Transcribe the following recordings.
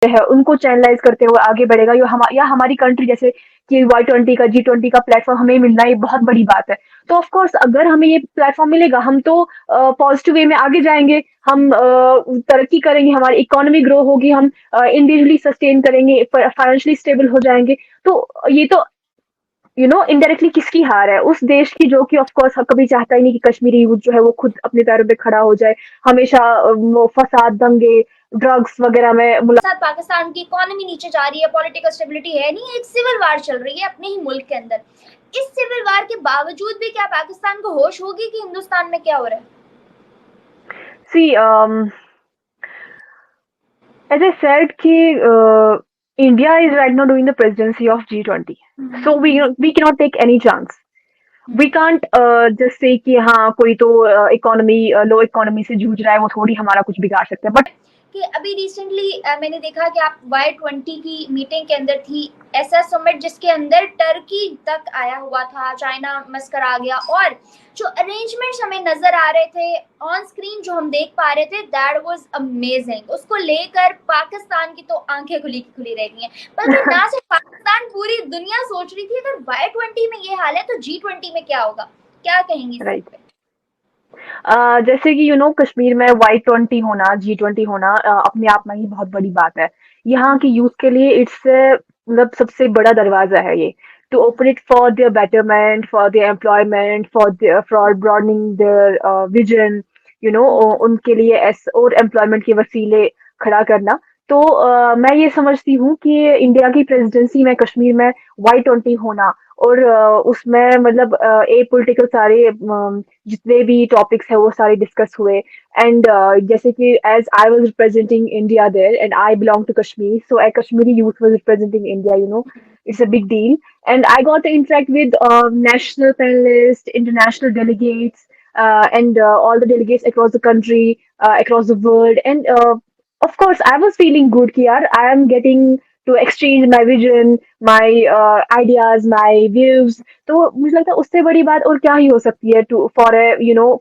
है उनको चैनलाइज करते हुए आगे बढ़ेगा, या हमारी कंट्री जैसे कि Y20 का G20 का प्लेटफॉर्म हमें मिलना ये बहुत बड़ी बात है। तो ऑफ कोर्स अगर हमें ये प्लेटफॉर्म मिलेगा हम तो पॉजिटिव वे में आगे जाएंगे, हम तरक्की करेंगे, हमारी इकोनॉमी ग्रो होगी, हम इंडिविजुअली सस्टेन करेंगे, फाइनेंशियली स्टेबल हो जाएंगे। तो ये तो इनडायरेक्टली किसकी हार है? उस देश की जो कि ऑफ कोर्स कभी चाहता ही नहीं कि कश्मीरी यूथ जो है वो खुद अपने पैरों पे खड़ा हो जाए। हमेशा वो फसाद, दंगे, ड्रग्स वगैरह में साथ पाकिस्तान की इकोनॉमी नीचे जा रही है, पॉलिटिकल स्टेबिलिटी है नहीं, एक सिविल वार चल रही है अपने ही मुल्क के अंदर। इस सिविल वार के बावजूद भी क्या पाकिस्तान को होश होगी कि हिंदुस्तान में क्या हो रहा है? सी as I said कि India is right now doing the presidency of G20, so we cannot take any chance. We can't just say कि हाँ कोई तो इकोनॉमी लो इकोनॉमी से जूझ रहा है, वो थोड़ी हमारा कुछ बिगाड़ सकता है। बट कि अभी रिसेंटली मैंने देखा कि आप Y20 की मीटिंग के अंदर थी, ऐसा समिट जिसके अंदर टर्की तक आया हुआ था, चाइना मस्कर आ गया, और जो अरेंजमेंट्स हमें नजर आ रहे थे ऑन स्क्रीन, जो हम देख पा रहे थे, दैट वाज अमेजिंग। उसको लेकर पाकिस्तान की तो आंखें खुली की खुली रह गई हैं। बल्कि ना सिर्फ पाकिस्तान, पूरी दुनिया सोच रही थी अगर Y20 में ये हाल है तो G20 में क्या होगा। क्या कहेंगी इस राइट, पे? जैसे कि कश्मीर में Y20 होना, G20 होना अपने आप में ही बहुत बड़ी बात है। यहाँ की यूथ के लिए इट्स मतलब सबसे बड़ा दरवाजा है ये, to open it for their betterment, for their employment, for broadening their vision, उनके लिए और एम्प्लॉयमेंट के वसीले खड़ा करना। तो मैं ये समझती हूँ कि इंडिया की प्रेसिडेंसी में कश्मीर में Y20 होना, और उसमें मतलब ए पॉलिटिकल सारे जितने भी टॉपिक्स है वो सारे डिस्कस हुए। एंड जैसे कि as I was representing India there and I belong to Kashmir, so a Kashmiri youth was representing India, it's a big deal. And I got to interact with national panelists, international delegates, and all the delegates across the country, across the world. And of course I was feeling good कि यार I am getting to exchange my vision, my ideas, my views. तो मुझे लगता है उससे बड़ी बात और क्या ही हो सकती है to for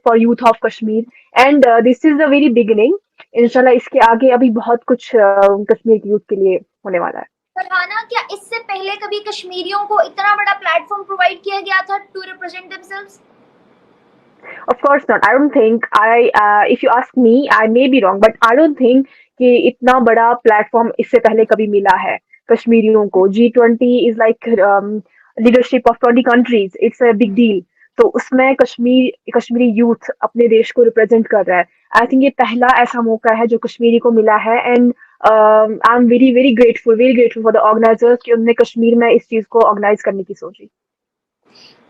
for youth of Kashmir. And this is the very beginning. इंशाल्लाह इसके आगे अभी बहुत कुछ कश्मीर के यूथ के लिए होने वाला है। फरहाना, क्या इससे पहले कभी कश्मीरियों को इतना बड़ा प्लेटफॉर्म प्रोवाइड किया गया था to represent themselves? Of course not. I don't think if you ask me, I may be wrong, but I don't think कि इतना बड़ा प्लेटफॉर्म इससे पहले कभी मिला है कश्मीरियों को। G20 is like leadership of 20 countries, it's a big deal. तो उसमें कश्मीरी यूथ अपने देश को रिप्रेजेंट कर रहा है। आई थिंक ये पहला ऐसा मौका है जो कश्मीरी को मिला है। And I am very grateful for the organizers कि उन्होंने कश्मीर में इस चीज को ऑर्गेनाइज करने की सोची।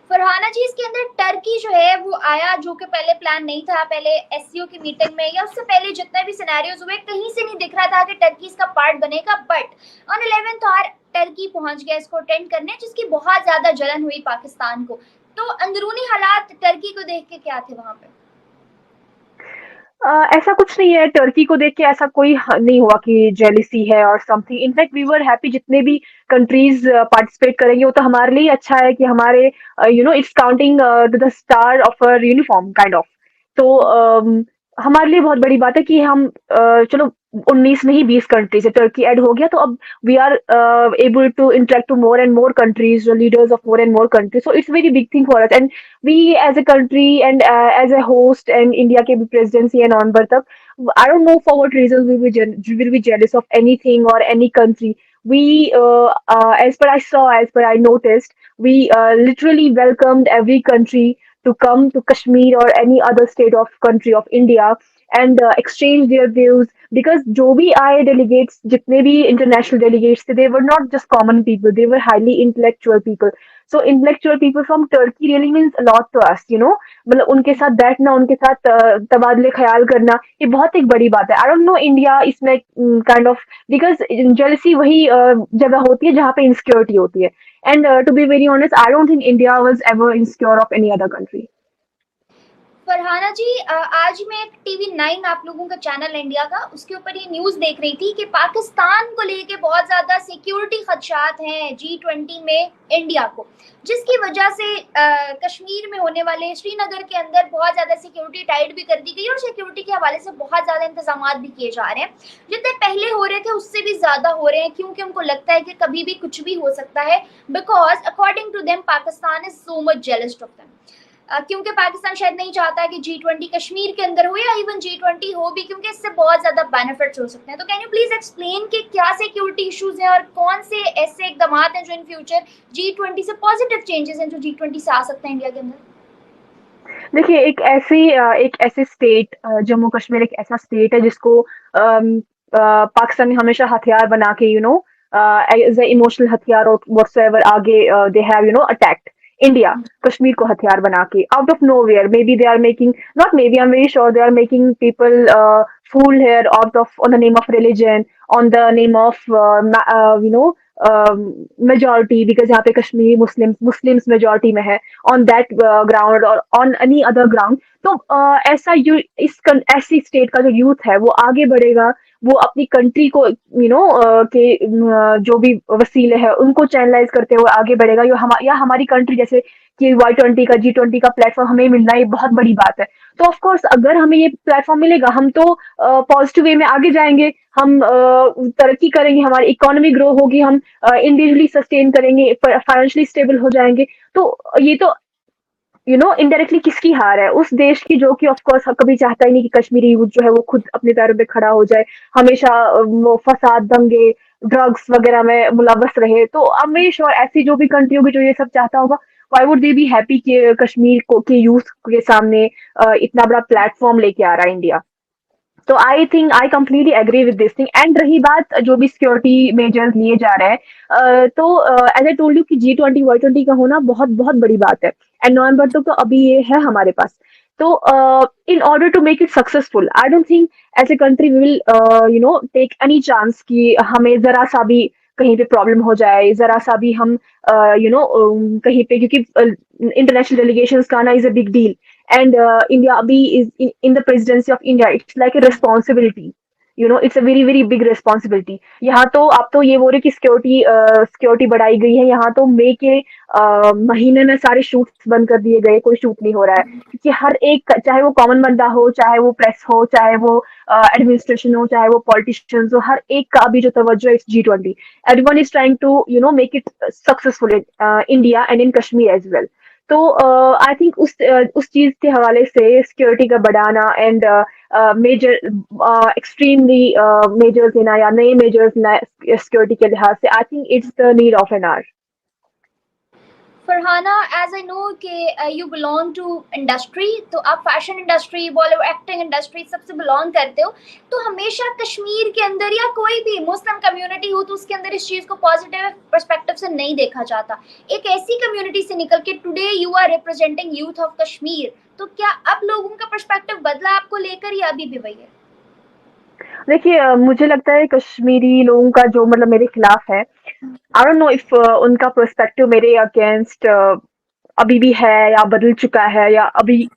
फरहाना जी, इसके अंदर टर्की जो है वो आया, जो कि पहले प्लान नहीं था। पहले एससीओ की मीटिंग में या उससे पहले जितने भी सिनेरियोज हुए, कहीं से नहीं दिख रहा था कि टर्की इसका पार्ट बनेगा। But on 11th our Turkey पहुंच गया इसको अटेंड करने, जिसकी बहुत ज्यादा जलन हुई पाकिस्तान को। तो अंदरूनी हालात टर्की को देख के क्या थे वहां पे? ऐसा कुछ नहीं है, टर्की को देख के ऐसा कोई नहीं हुआ कि जेलिसी है और something. In fact we were happy, जितने भी कंट्रीज पार्टिसिपेट करेंगे वो तो हमारे लिए अच्छा है कि हमारे it's counting the star of a uniform kind of. तो हमारे लिए बहुत बड़ी बात है कि हम चलो 19 नहीं 20 कंट्री से टर्की ऐड हो गया, तो अब we are able to interact to more and more countries, leaders of more and more countries. So it's very big thing for us. And we as a country and as a host and India के भी presidency and on तक, I don't know for what reasons we will be jealous of anything or any country. We as per I noticed, we literally welcomed every country to come to Kashmir or any other state of country of India and exchange their views, because जो भी आए delegates, जितने भी international delegates थे, they were not just common people, they were highly intellectual people. So intellectual people from Turkey really means a lot to us, मतलब उनके साथ बैठना, उनके साथ तबादले ख्याल करना, ये बहुत एक बड़ी बात है। आई डोंट नो इंडिया इसमें काइंड ऑफ, बिकॉज जेलसी वही जगह होती है जहाँ पे इनसिक्योरिटी होती है। And to be very honest, I don't think India was ever insecure of any other country. Farhana ji, आज मैं एक TV9 आप लोगों का चैनल इंडिया का, उसके ऊपर ये न्यूज देख रही थी कि पाकिस्तान को लेके बहुत ज्यादा सिक्योरिटी खदशात हैं G20 में इंडिया को, जिसकी वजह से कश्मीर में होने वाले श्रीनगर के अंदर बहुत ज्यादा सिक्योरिटी टाइट भी कर दी गई और सिक्योरिटी के हवाले से बहुत ज्यादा इंतजाम भी किए जा रहे हैं। जितने पहले हो रहे थे उससे भी ज्यादा हो रहे हैं, क्योंकि उनको लगता है कि कभी भी कुछ भी हो सकता है, because according to them Pakistan is so much jealous of them. क्योंकि पाकिस्तान शायद नहीं चाहता है कि G20 कश्मीर के अंदर हो या इवन G20 हो भी, क्योंकि इससे बहुत ज्यादा बेनिफिट्स हो सकते हैं। तो कैन यू प्लीज एक्सप्लेन कि क्या सिक्योरिटी इश्यूज हैं और कौन से ऐसे इकदाम हैं जो इन फ्यूचर G20 से पॉजिटिव चेंजेस हैं जो G20 से आ सकते हैं इंडिया के अंदर? देखिए, एक ऐसी स्टेट, जम्मू कश्मीर एक ऐसा स्टेट है जिसको पाकिस्तान ने हमेशा हथियार बना के एज ए इमोशनल हथियार और व्हाट्सएवर आगे they have attacked India, Kashmir को हथियार बना के out of nowhere. Maybe they are making, not maybe, I am very sure they are making people fool here out of on the name of religion, on the name of majority, because यहाँ पे Kashmiri Muslims majority में है, on that ground और on any other ground. तो ऐसी state का जो youth है वो आगे बढ़ेगा, वो अपनी कंट्री को जो भी वसीले हैं उनको चैनलाइज करते हुए आगे बढ़ेगा। या हमारी कंट्री जैसे कि Y20 का, G20 का प्लेटफॉर्म हमें मिलना ये बहुत बड़ी बात है। तो ऑफ कोर्स अगर हमें ये प्लेटफॉर्म मिलेगा हम तो पॉजिटिव वे में आगे जाएंगे, हम तरक्की करेंगे, हमारी इकोनॉमी ग्रो होगी, हम इंडिविजुअली सस्टेन करेंगे, फाइनेंशियली स्टेबल हो जाएंगे। तो ये तो इनडायरेक्टली किसकी हार है? उस देश की जो कि ऑफ कोर्स कभी चाहता ही नहीं कि कश्मीरी यूथ जो है वो खुद अपने पैरों पे खड़ा हो जाए, हमेशा वो फसाद, दंगे, ड्रग्स वगैरह में मुलव्वस रहे। तो अब मैं श्योर ऐसी जो भी कंट्री होगी जो ये सब चाहता होगा, why would they be happy कि कश्मीर को के यूथ के सामने इतना बड़ा प्लेटफॉर्म लेके आ रहा है इंडिया। तो I think I completely agree with this thing. And रही बात जो भी सिक्योरिटी मेजर्स लिए जा रहे हैं, तो एज आई टोल्ड यू कि G20 Y20 का होना बहुत बहुत बड़ी बात है। एंड नवंबर तक तो अभी ये है हमारे पास। तो in order to make it successful, I don't think as a country we will take any chance कि हमें जरा सा भी कहीं पे प्रॉब्लम हो जाए, जरा सा भी हम कहीं पे, क्योंकि इंटरनेशनल डेलीगेशंस का आना is a big deal. And India abhi is in the presidency of India. It's like a responsibility. It's a very very big responsibility. यहाँ तो आप तो ये बोल रहे कि सिक्योरिटी बढ़ाई गई है, यहाँ तो मई के महीने में सारे शूट्स बंद कर दिए गए, कोई शूट नहीं हो रहा है, क्योंकि हर एक, चाहे वो कॉमन बंदा हो, चाहे वो प्रेस हो, चाहे वो एडमिनिस्ट्रेशन हो, चाहे वो पॉलिटिशियंस हो, हर एक का अभी जो तवज्जो है G20। Everyone is trying to make it successful in India and in Kashmir as well. तो आई थिंक उस चीज के हवाले से सिक्योरिटी का बढ़ाना एंड मेजर एक्सट्रीमली मेजर्स लेना या नए मेजर्स सिक्योरिटी के लिहाज से, I think it's the need of an hour. Farhana, as I know कि यू बिलोंग टू इंडस्ट्री, तो आप fashion industry, Bollywood acting industry सबसे बिलोंग करते हो, तो हमेशा कश्मीर के अंदर या कोई भी मुस्लिम कम्युनिटी हो तो उसके अंदर इस चीज को पॉजिटिव पर्सपेक्टिव से नहीं देखा जाता। एक ऐसी कम्युनिटी से निकल के today you are representing youth of Kashmir, तो क्या अब लोगों का पर्सपेक्टिव बदला आपको लेकर या अभी भी वही है? देखिए, मुझे लगता है कश्मीरी लोगों का जो मतलब मेरे खिलाफ है, आई डोंट नो इफ उनका पर्सपेक्टिव मेरे अगेंस्ट अभी भी है या बदल चुका है, या अभी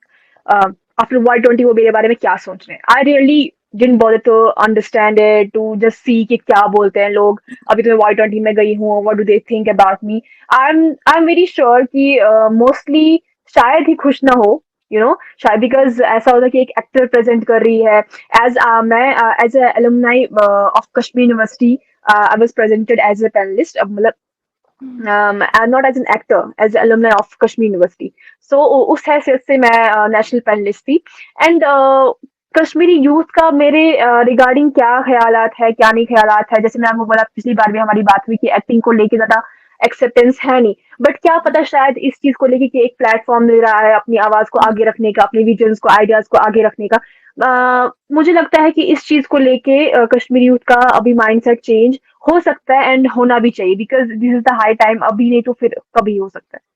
आफ्टर Y20 वो मेरे बारे में क्या सोच रहे हैं। I really didn't bother to understand it, to just see कि क्या बोलते हैं लोग। अभी तो मैं Y20 में गई हूँ, what do they think about me. I am very sure कि मोस्टली शायद ही खुश ना हो, शायद, बिकॉज ऐसा होता है कि एक एक्टर प्रेजेंट कर रही है। मैं as a alumni of Kashmir University, I was presented as a panelist, मतलब not as an actor, as alumni of Kashmir University. So उस हैसियत से मैं नेशनल पैनलिस्ट थी। एंड कश्मीरी यूथ का मेरे रिगार्डिंग क्या ख्यालात है, क्या नहीं ख्यालात है, जैसे मैं आपको बोला पिछली बार भी हमारी बात हुई कि एक्टिंग को लेके ज्यादा एक्सेप्टेंस है नहीं, बट क्या पता शायद इस चीज को लेके कि एक प्लेटफॉर्म मिल रहा है अपनी आवाज को आगे रखने का, अपने विजन्स को, आइडियाज को आगे रखने का। मुझे लगता है कि इस चीज को लेके कश्मीरी यूथ का अभी माइंडसेट चेंज हो सकता है एंड होना भी चाहिए, because this is the high time. अभी नहीं तो फिर कभी हो सकता है।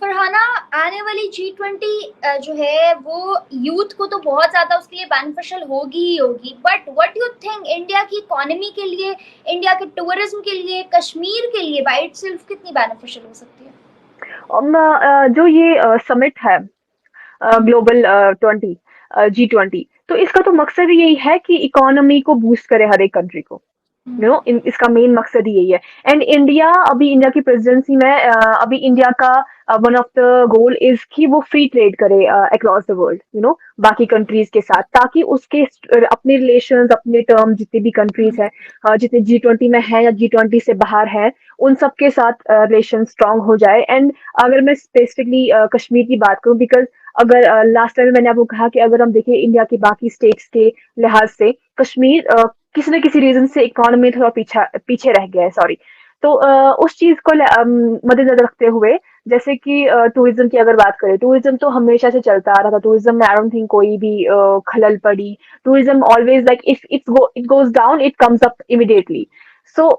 फरहाना, आने वाली G20 जो है वो यूथ को तो बहुत ज्यादा उसके लिए बेनिफिशियल होगी ही होगी, but what you think India की इकोनॉमी के लिए, इंडिया के टूरिज्म के लिए, कश्मीर के लिए बाय इटसेल्फ कितनी बेनिफिशियल हो सकती है? जो ये समिट है, ग्लोबल 20 G20। तो इसका तो मकसद ही यही है कि इकोनॉमी को बूस्ट करे हर एक कंट्री को। इसका मेन मकसद ही यही है। एंड इंडिया, अभी इंडिया की प्रेसिडेंसी में अभी इंडिया का one of the goal is कि वो फ्री ट्रेड करे अक्रॉस द वर्ल्ड, बाकी कंट्रीज के साथ, ताकि उसके अपने रिलेशंस, अपने टर्म जितनी भी कंट्रीज है, जितने G20 में है या G20 से बाहर है, उन सब के साथ रिलेशन स्ट्रांग हो जाए। एंड अगर मैं स्पेसिफिकली कश्मीर की बात करूं, बिकॉज अगर लास्ट टाइम मैंने आपको कहा कि अगर हम देखें इंडिया के बाकी स्टेट्स के लिहाज से, कश्मीर किसी न किसी रीजन से इकोनॉमी थोड़ा पीछे रह गया है, सॉरी। तो उस चीज को मद्देनजर रखते हुए, जैसे कि टूरिज्म की अगर बात करें, टूरिज्म तो हमेशा से चलता आ रहा था, टूरिज्म में आई डोंट थिंक कोई भी खलल पड़ी। Tourism always like if it goes down it comes up immediately. So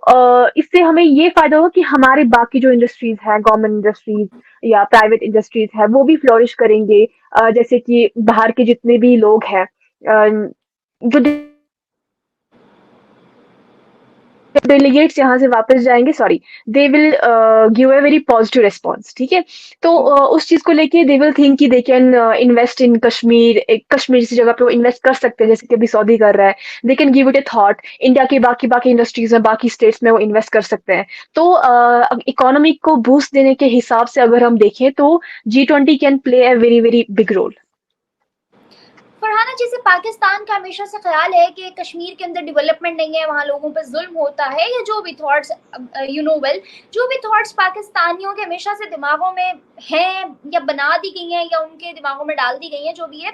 इससे हमें ये फायदा होगा कि हमारे बाकी जो इंडस्ट्रीज हैं, गवर्नमेंट इंडस्ट्रीज या प्राइवेट इंडस्ट्रीज है, वो भी फ्लोरिश करेंगे। जैसे कि बाहर के जितने भी लोग हैं, जो डेलीगेट्स यहाँ से वापस जाएंगे, sorry, they will give a very positive response, ठीक है। तो उस चीज को लेके दे विल थिंक कि they can invest in Kashmir, एक कश्मीर जैसी जगह पे वो इन्वेस्ट कर सकते हैं, जैसे कि अभी सऊदी कर रहा है। They can give it A thought, India के बाकी बाकी इंडस्ट्रीज में, बाकी स्टेट्स में वो इन्वेस्ट कर सकते हैं। तो इकोनॉमी को बूस्ट देने के हिसाब से अगर हम देखें तो G20 can play a very very big role. Farhana, जैसे पाकिस्तान का हमेशा से ख्याल है कि कश्मीर के अंदर डेवलपमेंट नहीं है, वहाँ लोगों पर जुल्म होता है, या जो भी थॉट्स जो भी थॉट्स पाकिस्तानियों के हमेशा से दिमागों में हैं या बना दी गई हैं या उनके दिमागों में डाल दी गई हैं, जो भी है,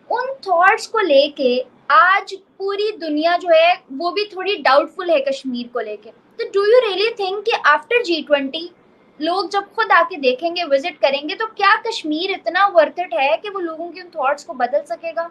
उन थॉट्स को लेके आज पूरी दुनिया जो है वो भी थोड़ी डाउटफुल है कश्मीर को लेके। तो डू यू रियली थिंक कि आफ्टर G20 लोग जब खुद आके देखेंगे, विजिट करेंगे, तो क्या कश्मीर इतना वर्थ इट है कि वो लोगों के उन थॉट्स को बदल सकेगा?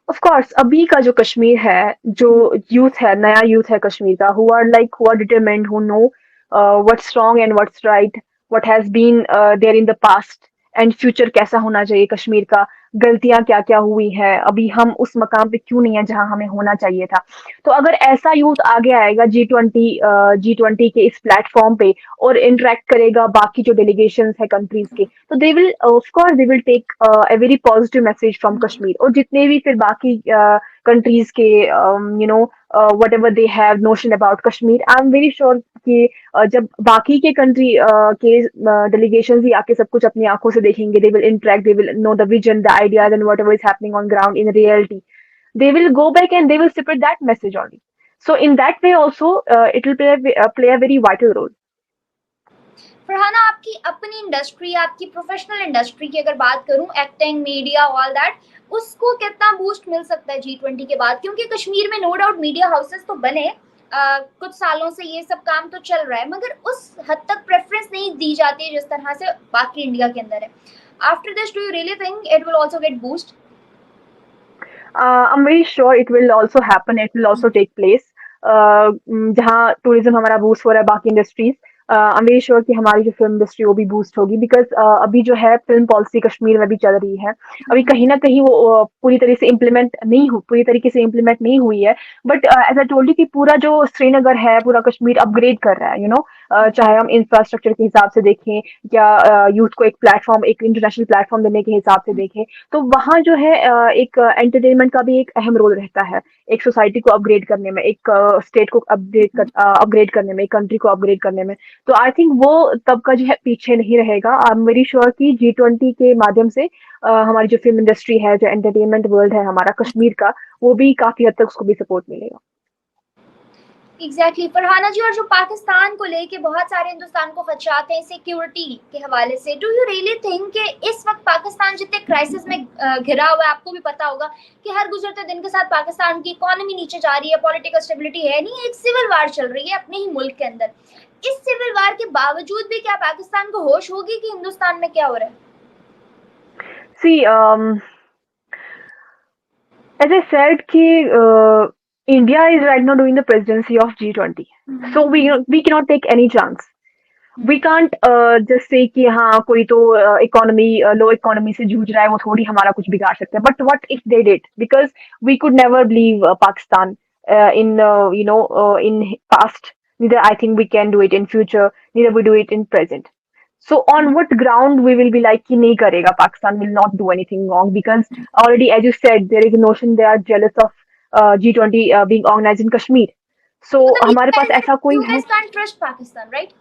ऑफ कोर्स, अभी का जो कश्मीर है, जो यूथ है, नया यूथ है कश्मीर का, who are determined, who know what's wrong and what's right, what has been there in the past, and future कैसा होना चाहिए कश्मीर का, गलतियां क्या क्या हुई है, अभी हम उस मकाम पे क्यों नहीं है जहां हमें होना चाहिए था। तो अगर ऐसा यूथ आगे आएगा G20 के इस प्लेटफॉर्म पे और इंटरेक्ट करेगा बाकी जो डेलीगेशन है कंट्रीज के, तो they will of course they will take a very positive message from Kashmir. और जितने भी फिर बाकी कंट्रीज के whatever they have notion about Kashmir, I am very sure कि जब बाकी के कंट्री के डेलीगेशन ही आके सब कुछ अपनी आंखों से देखेंगे, they will interact, they will know the vision, the ideas and what ever is happening on ground in reality, they will go back and they will spread that message only. So in that way also, it will play a very vital role. Farhana, आपकी अपनी industry, आपकी professional industry की अगर बात करूं, acting, media, all that, उसको कितना boost मिल सकता है G20 के बाद? क्योंकि कश्मीर में नो डाउट मीडिया हाउसेस तो बने, कुछ सालों से ये सब काम तो चल रहा है, मगर उस हद तक प्रेफरेंस नहीं दी जाती है जिस तरह से बाकी इंडिया के अंदर है। After this, do you really think it will also get boost? I'm very sure it will also happen. It will also take place. जहाँ टूरिज्म हमारा बूस्ट हो रहा है, बाकी industries, I am very sure कि हमारी जो फिल्म इंडस्ट्री वो भी बूस्ट होगी, बिकॉज अभी जो है फिल्म पॉलिसी कश्मीर में भी चल रही है, अभी कहीं ना कहीं वो पूरी तरीके से इम्प्लीमेंट नहीं हुई है। But as I told you कि पूरा जो श्रीनगर है, पूरा कश्मीर अपग्रेड कर रहा है, चाहे हम इंफ्रास्ट्रक्चर के हिसाब से देखें या यूथ को एक इंटरनेशनल प्लेटफॉर्म देने के हिसाब से देखें, तो वहाँ जो है एक एंटरटेनमेंट का भी एक अहम रोल रहता है, एक सोसाइटी को अपग्रेड करने में, एक स्टेट को अपग्रेड करने में, एक कंट्री को अपग्रेड करने में। तो आई थिंक वो तब का जो है पीछे नहीं रहेगा। आई एम वेरी श्योर कि G20 के माध्यम से हमारी जो फिल्म इंडस्ट्री है, जो एंटरटेनमेंट वर्ल्ड है हमारा कश्मीर का, वो भी काफी हद तक उसको भी सपोर्ट मिलेगा। एग्जैक्टली फरहाना जी, और जो पाकिस्तान को लेके बहुत सारे हिंदुस्तान को खदशात हैं सिक्योरिटी के हवाले से, डू यू रियली थिंक कि इस वक्त पाकिस्तान जितने क्राइसिस में घिरा हुआ है, आपको भी पता होगा कि हर गुजरते दिन के साथ पाकिस्तान की इकोनॉमी नीचे जा रही है, पॉलिटिकल स्टेबिलिटी है नहीं, एक सिविल वार चल रही है अपने ही मुल्क के अंदर। इस सिविल वार के बावजूद भी क्या पाकिस्तान को होश होगी कि हिंदुस्तान में क्या हो रहा है? See, as I said, India is right now doing the presidency of G20, so we cannot take any chance. We can't just say कि हाँ कोई तो इकोनॉमी लो इकोनॉमी से जूझ रहा है, वो थोड़ी हमारा कुछ बिगाड़ सकते हैं. But what if they did? Because we could never believe Pakistan in past. Neither I think we can do it in future. Neither we do it in present. So on what ground we will be like कि नहीं करेगा, Pakistan will not do anything wrong, because already as you said there is a notion they are jealous of G20 being organized in Kashmir. So मतलब हमारे पास ऐसा कोई you है. guys can't trust Pakistan, right?